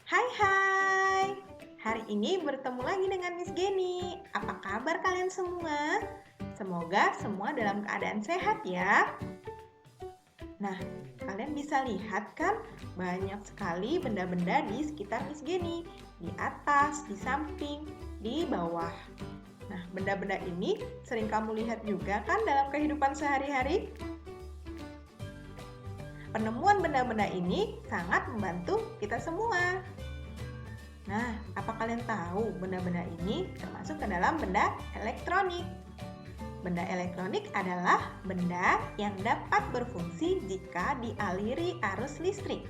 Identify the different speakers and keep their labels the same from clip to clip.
Speaker 1: Hai hai, hari ini bertemu lagi dengan Miss Geni. Apa kabar kalian semua? Semoga semua dalam keadaan sehat ya. Nah, kalian bisa lihat kan banyak sekali benda-benda di sekitar Miss Geni. Di atas, di samping, di bawah. Nah, benda-benda ini sering kamu lihat juga kan dalam kehidupan sehari-hari? Penemuan benda-benda ini sangat membantu kita semua. Nah, apa kalian tahu benda-benda ini termasuk ke dalam benda elektronik? Benda elektronik adalah benda yang dapat berfungsi jika dialiri arus listrik.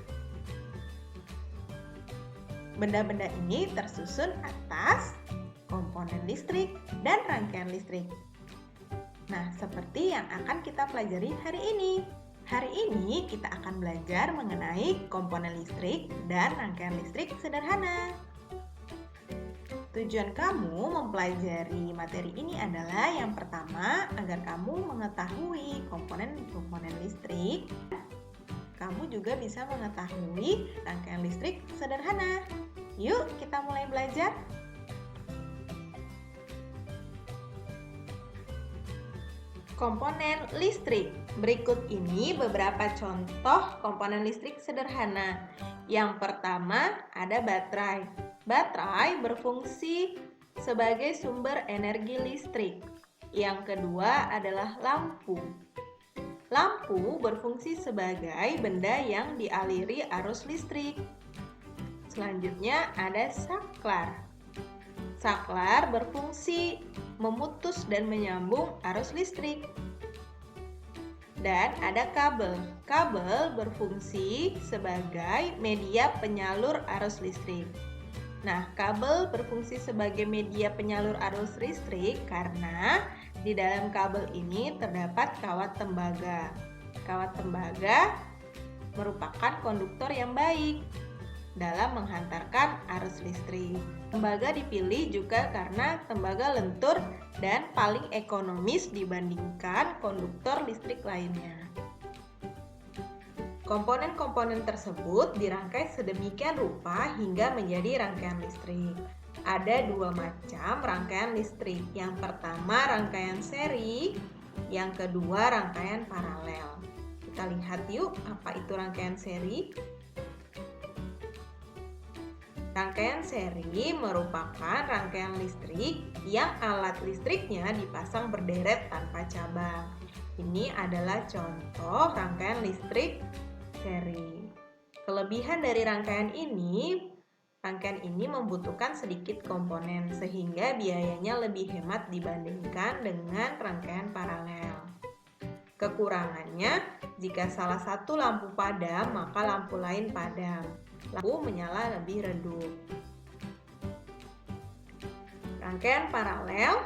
Speaker 1: Benda-benda ini tersusun atas komponen listrik dan rangkaian listrik. Nah, seperti yang akan kita pelajari hari ini. Hari ini kita akan belajar mengenai komponen listrik dan rangkaian listrik sederhana. Tujuan kamu mempelajari materi ini adalah yang pertama, agar kamu mengetahui komponen-komponen listrik. Kamu juga bisa mengetahui rangkaian listrik sederhana. Yuk, kita mulai belajar. Komponen listrik. Berikut ini beberapa contoh komponen listrik sederhana. Yang pertama ada baterai. Baterai berfungsi sebagai sumber energi listrik. Yang kedua adalah lampu. Lampu berfungsi sebagai benda yang dialiri arus listrik. Selanjutnya ada saklar. Saklar berfungsi memutus dan menyambung arus listrik. Dan ada kabel. Kabel berfungsi sebagai media penyalur arus listrik. Nah, kabel berfungsi sebagai media penyalur arus listrik karena di dalam kabel ini terdapat kawat tembaga. Kawat tembaga merupakan konduktor yang baik dalam menghantarkan arus listrik. Tembaga dipilih juga karena tembaga lentur dan paling ekonomis dibandingkan konduktor listrik lainnya. Komponen-komponen tersebut dirangkai sedemikian rupa hingga menjadi rangkaian listrik. Ada dua macam rangkaian listrik. Yang pertama rangkaian seri, yang kedua rangkaian paralel. Kita lihat yuk apa itu rangkaian seri. Rangkaian seri merupakan rangkaian listrik yang alat listriknya dipasang berderet tanpa cabang. Ini adalah contoh rangkaian listrik seri. Kelebihan dari rangkaian ini membutuhkan sedikit komponen sehingga biayanya lebih hemat dibandingkan dengan rangkaian paralel. Kekurangannya, jika salah satu lampu padam, maka lampu lain padam. Lampu menyala lebih redup. Rangkaian paralel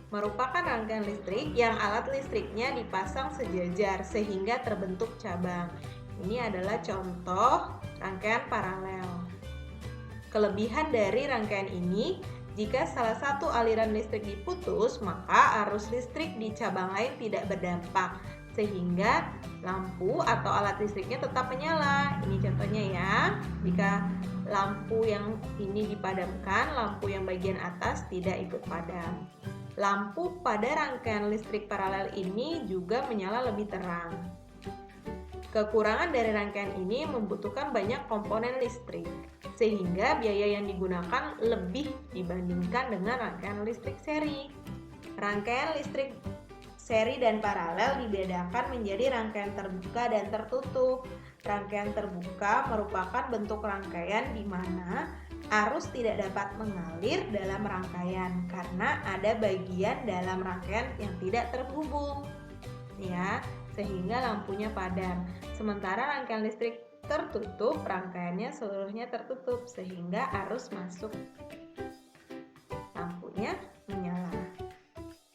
Speaker 1: merupakan rangkaian listrik yang alat listriknya dipasang sejajar sehingga terbentuk cabang. Ini adalah contoh rangkaian paralel. Kelebihan dari rangkaian ini, jika salah satu aliran listrik diputus, maka arus listrik di cabang lain tidak berdampak, sehingga lampu atau alat listriknya tetap menyala. Ini contohnya ya, jika lampu yang ini dipadamkan, lampu yang bagian atas tidak ikut padam. Lampu pada rangkaian listrik paralel ini juga menyala lebih terang. Kekurangan dari rangkaian ini membutuhkan banyak komponen listrik, sehingga biaya yang digunakan lebih dibandingkan dengan rangkaian listrik seri. Rangkaian listrik seri dan paralel dibedakan menjadi rangkaian terbuka dan tertutup. Rangkaian terbuka merupakan bentuk rangkaian di mana arus tidak dapat mengalir dalam rangkaian karena ada bagian dalam rangkaian yang tidak terhubung, ya, sehingga lampunya padam. Sementara rangkaian listrik tertutup, rangkaiannya seluruhnya tertutup sehingga arus masuk, lampunya menyala.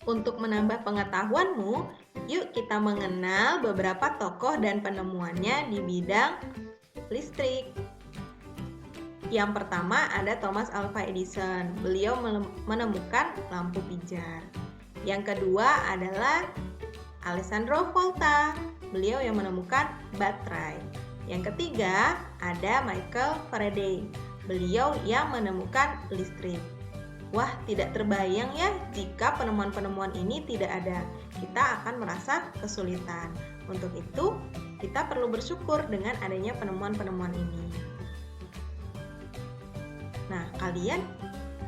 Speaker 1: Untuk menambah pengetahuanmu, yuk kita mengenal beberapa tokoh dan penemuannya di bidang listrik. Yang pertama ada Thomas Alva Edison. Beliau menemukan lampu pijar. Yang kedua adalah Alessandro Volta. Beliau yang menemukan baterai. Yang ketiga, ada Michael Faraday. Beliau yang menemukan listrik. Wah, tidak terbayang ya jika penemuan-penemuan ini tidak ada. Kita akan merasa kesulitan. Untuk itu, kita perlu bersyukur dengan adanya penemuan-penemuan ini. Nah, kalian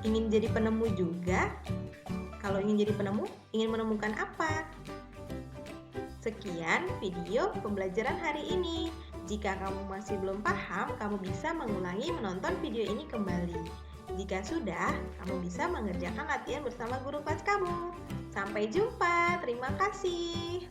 Speaker 1: ingin jadi penemu juga? Kalau ingin jadi penemu, ingin menemukan apa? Sekian video pembelajaran hari ini. Jika kamu masih belum paham, kamu bisa mengulangi menonton video ini kembali. Jika sudah, kamu bisa mengerjakan latihan bersama guru kelas kamu. Sampai jumpa, terima kasih.